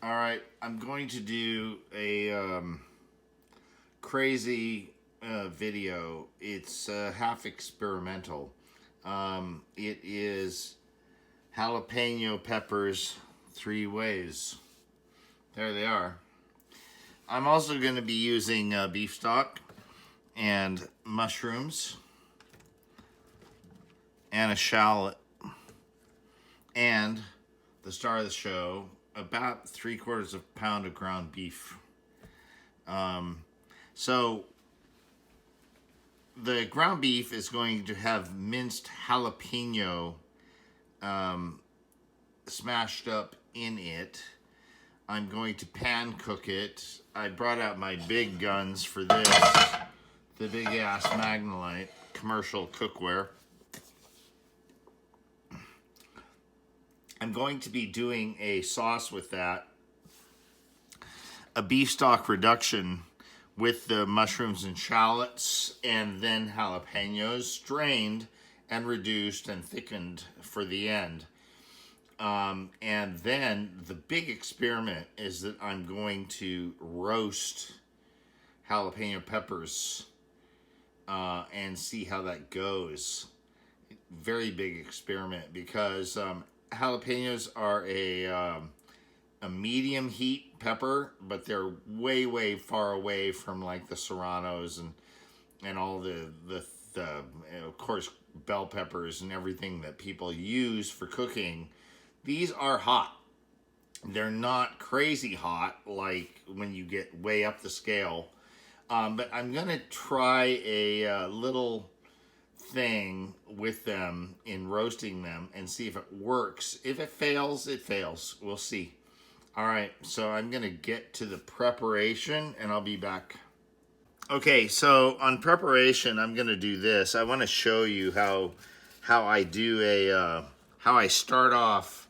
All right, I'm going to do a crazy video. It's half experimental. It is jalapeno peppers 3 ways. There they are. I'm also going to be using beef stock and mushrooms and a shallot and the star of the show, about 3/4 pound of ground beef. So the ground beef is going to have minced jalapeno smashed up in it. I'm going to pan cook it. I brought out my big guns for this, the big ass Magnolite commercial cookware. I'm going to be doing a sauce with that, a beef stock reduction with the mushrooms and shallots, and then jalapenos strained and reduced and thickened for the end. And then the big experiment is that I'm going to roast jalapeno peppers and see how that goes. Very big experiment because jalapenos are a medium heat pepper, but they're way far away from like the serranos and all the of course bell peppers and everything that people use for cooking. These are hot. They're not crazy hot like when you get way up the scale. But I'm gonna try a little thing with them in roasting them and see if it works. If it fails, it fails. We'll see. All right, so I'm gonna get to the preparation and I'll be back. Okay, so on preparation, I'm gonna do this. I want to show you how I do how I start off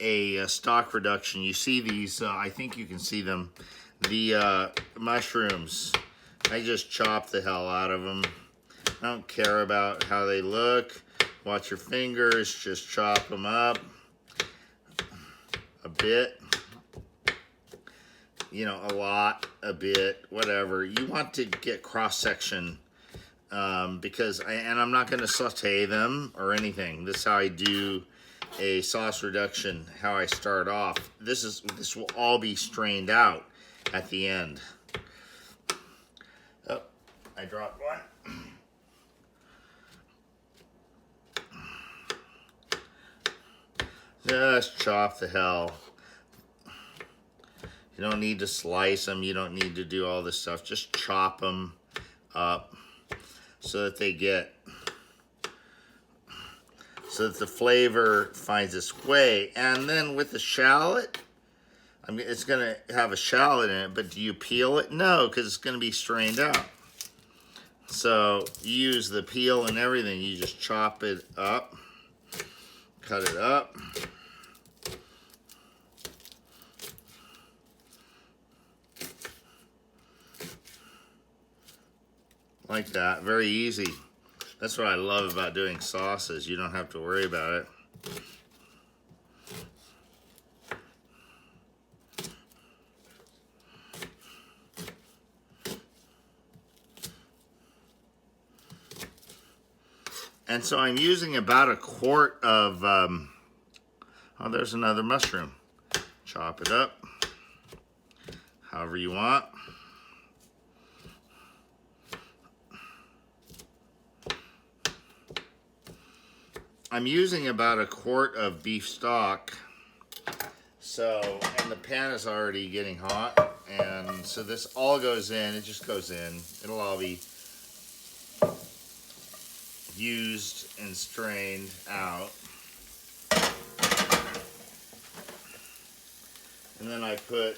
a stock reduction. You see these? I think you can see them. The mushrooms. I just chop the hell out of them. I don't care about how they look. Watch your fingers. Just chop them up a bit. You know, a lot, a bit, whatever. You want to get cross section because I'm not going to saute them or anything. This is how I do a sauce reduction. How I start off. This will all be strained out at the end. Oh, I dropped one. Just chop the hell. You don't need to slice them. You don't need to do all this stuff. Just chop them up so that so that the flavor finds its way. And then with the shallot, it's gonna have a shallot in it, but do you peel it? No, because it's gonna be strained out. So you use the peel and everything. You just chop it up, cut it up. Like that, very easy. That's what I love about doing sauces. You don't have to worry about it. And so I'm using about 1/4 of, oh, there's another mushroom. Chop it up however you want. I'm using about 1/4 of beef stock. So, and the pan is already getting hot. And so this all goes in, it just goes in. It'll all be used and strained out. And then I put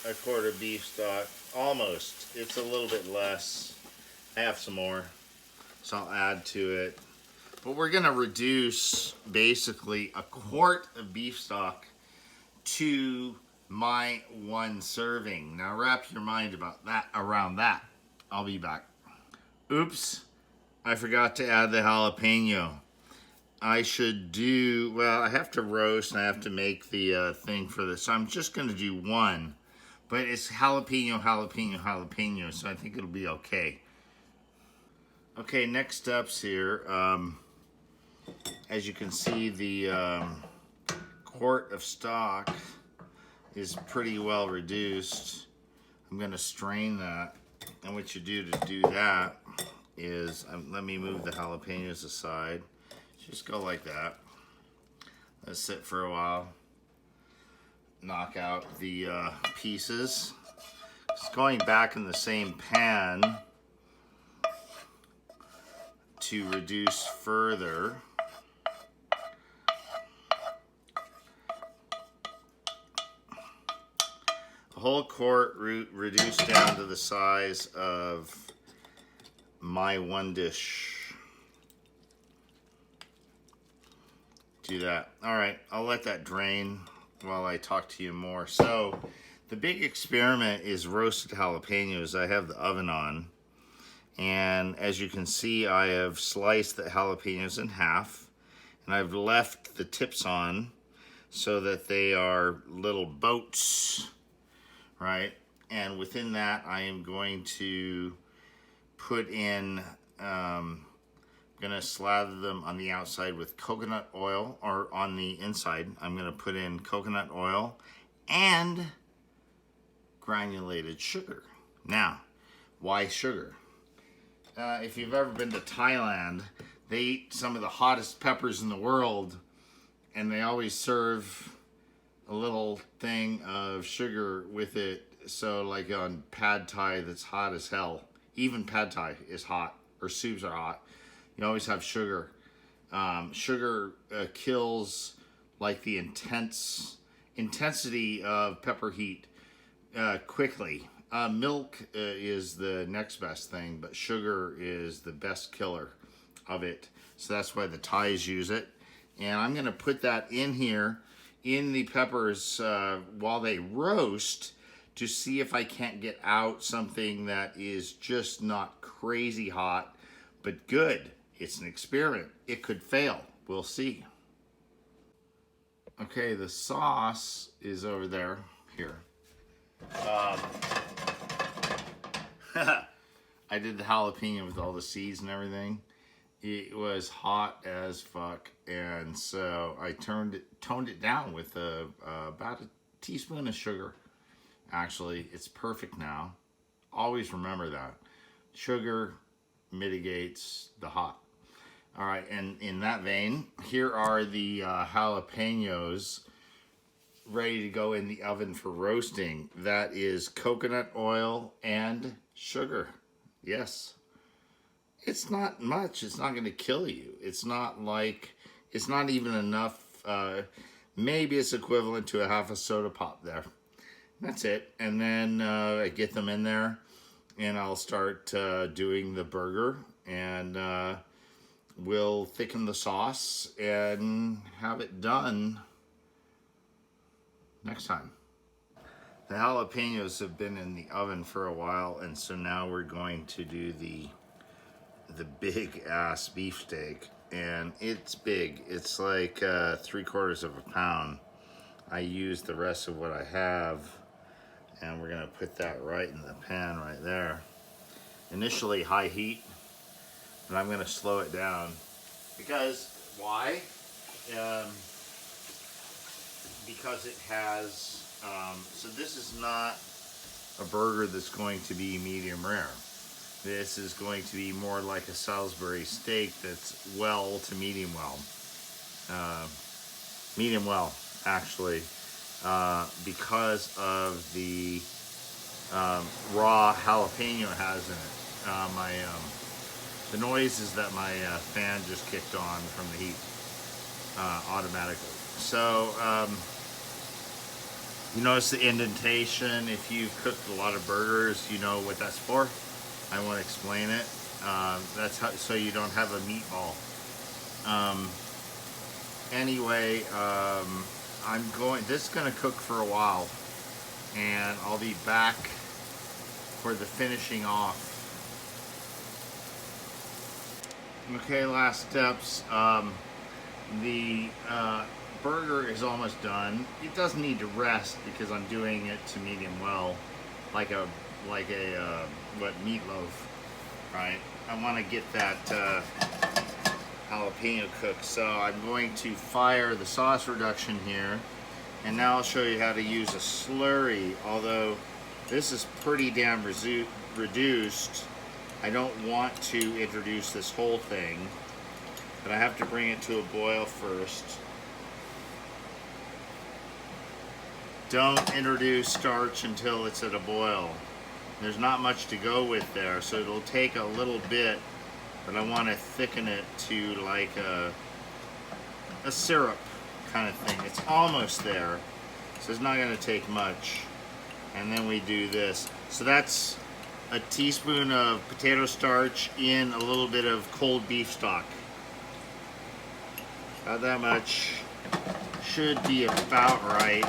a 1/4 beef stock, almost. It's a little bit less. I have some more, so I'll add to it. But we're gonna reduce basically 1/4 of beef stock to my 1 serving. Now wrap your mind about that, around that. I'll be back. Oops, I forgot to add the jalapeno. I should do, well, I have to roast and I have to make the thing for this. So I'm just going to do one. But it's jalapeno, jalapeno, jalapeno, so I think it'll be okay. Okay, next up's here. As you can see, the quart of stock is pretty well reduced. I'm going to strain that. And what you do to do that is, let me move the jalapenos aside. Just go like that. Let it sit for a while. Knock out the pieces. It's going back in the same pan to reduce further. The whole quart reduced down to the size of my one dish. Do that. All right, I'll let that drain while I talk to you more. So the big experiment is roasted jalapenos. I have the oven on, and as you can see, I have sliced the jalapenos in half, and I've left the tips on so that they are little boats, right? And within that, I am going to put in gonna slather them on the outside with coconut oil, or on the inside I'm gonna put in coconut oil and granulated sugar. Now, why sugar? If you've ever been to Thailand, they eat some of the hottest peppers in the world, and they always serve a little thing of sugar with it. So like on pad thai that's hot as hell, even pad thai is hot, or soups are hot. You always have sugar. Sugar kills like the intensity of pepper heat quickly. Milk is the next best thing, but sugar is the best killer of it. So that's why the Thais use it. And I'm gonna put that in here, in the peppers while they roast, to see if I can't get out something that is just not crazy hot, but good. It's an experiment. It could fail. We'll see. Okay, the sauce is over there. Here. I did the jalapeno with all the seeds and everything. It was hot as fuck, and so I toned it down with about a teaspoon of sugar. Actually, it's perfect now. Always remember that. Sugar mitigates the hot. All right, and in that vein, here are the jalapenos ready to go in the oven for roasting. That is coconut oil and sugar. Yes. It's not much. It's not going to kill you. It's not even enough. Maybe it's equivalent to a half a soda pop there. That's it. And then I get them in there, and I'll start doing the burger, and we'll thicken the sauce and have it done next time. The jalapenos have been in the oven for a while, and so now we're going to do the big ass beefsteak, and it's big. It's like 3/4 of a pound. I used the rest of what I have, and we're gonna put that right in the pan right there. Initially high heat, but I'm gonna slow it down because why? Because it has. So this is not a burger that's going to be medium rare. This is going to be more like a Salisbury steak that's well to medium well. Medium well, actually, because of the raw jalapeno it has in it. The noise is that my fan just kicked on from the heat automatically. So, you notice the indentation. If you've cooked a lot of burgers, you know what that's for. I won't explain it. That's how, so you don't have a meatball. Anyway, this is gonna cook for a while, and I'll be back for the finishing off. Okay, last steps. The burger is almost done. It doesn't need to rest because I'm doing it to medium well, like a meatloaf, right? I want to get that jalapeno cooked, so I'm going to fire the sauce reduction here, and now I'll show you how to use a slurry. Although this is pretty damn reduced, I don't want to introduce this whole thing, but I have to bring it to a boil first. Don't introduce starch until it's at a boil. There's not much to go with there, so it'll take a little bit, but I want to thicken it to like a syrup kind of thing. It's almost there, so it's not going to take much. And then we do this. So that's a teaspoon of potato starch in a little bit of cold beef stock. About that much should be about right,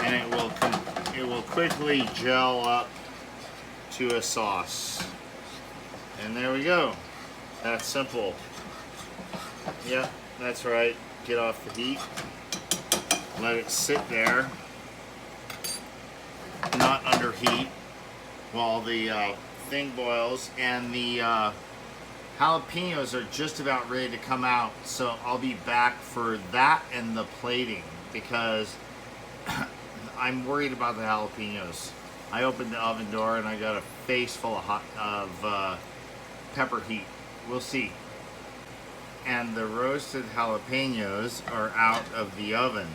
and it will quickly gel up to a sauce. And there we go. That's simple. Yeah, that's right. Get off the heat. Let it sit there, not under heat, while the thing boils. And the jalapenos are just about ready to come out. So I'll be back for that and the plating, because I'm worried about the jalapenos. I opened the oven door and I got a face full of pepper heat. We'll see. And the roasted jalapenos are out of the oven.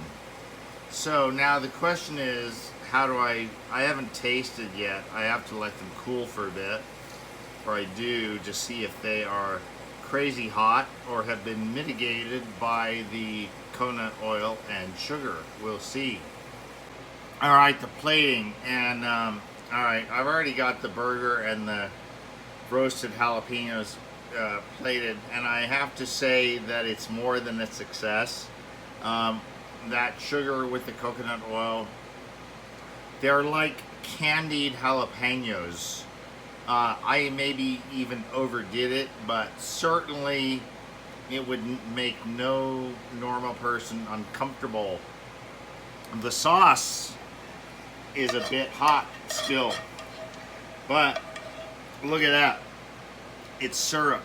So now the question is, how do I haven't tasted yet. I have to let them cool for a bit, or I do, to see if they are crazy hot or have been mitigated by the coconut oil and sugar. We'll see. All right, the plating, and all right, I've already got the burger and the roasted jalapenos plated, and I have to say that it's more than a success. That sugar with the coconut oil, they're like candied jalapenos. I maybe even overdid it, but certainly it would make no normal person uncomfortable. The sauce is a bit hot still, but look at that. It's syrup.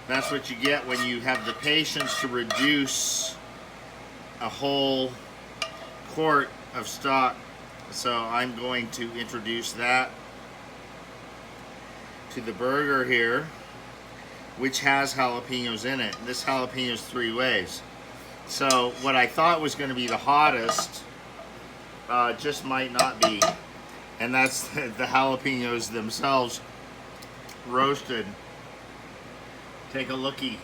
That's what you get when you have the patience to reduce a whole quart of stock. So I'm going to introduce that to the burger here, which has jalapenos in it. This jalapeno is 3 ways. So what I thought was going to be the hottest just might not be. And that's the jalapenos themselves roasted. Take a looky.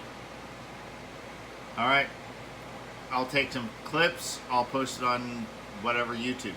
All right. I'll take some clips. I'll post it on whatever, YouTube.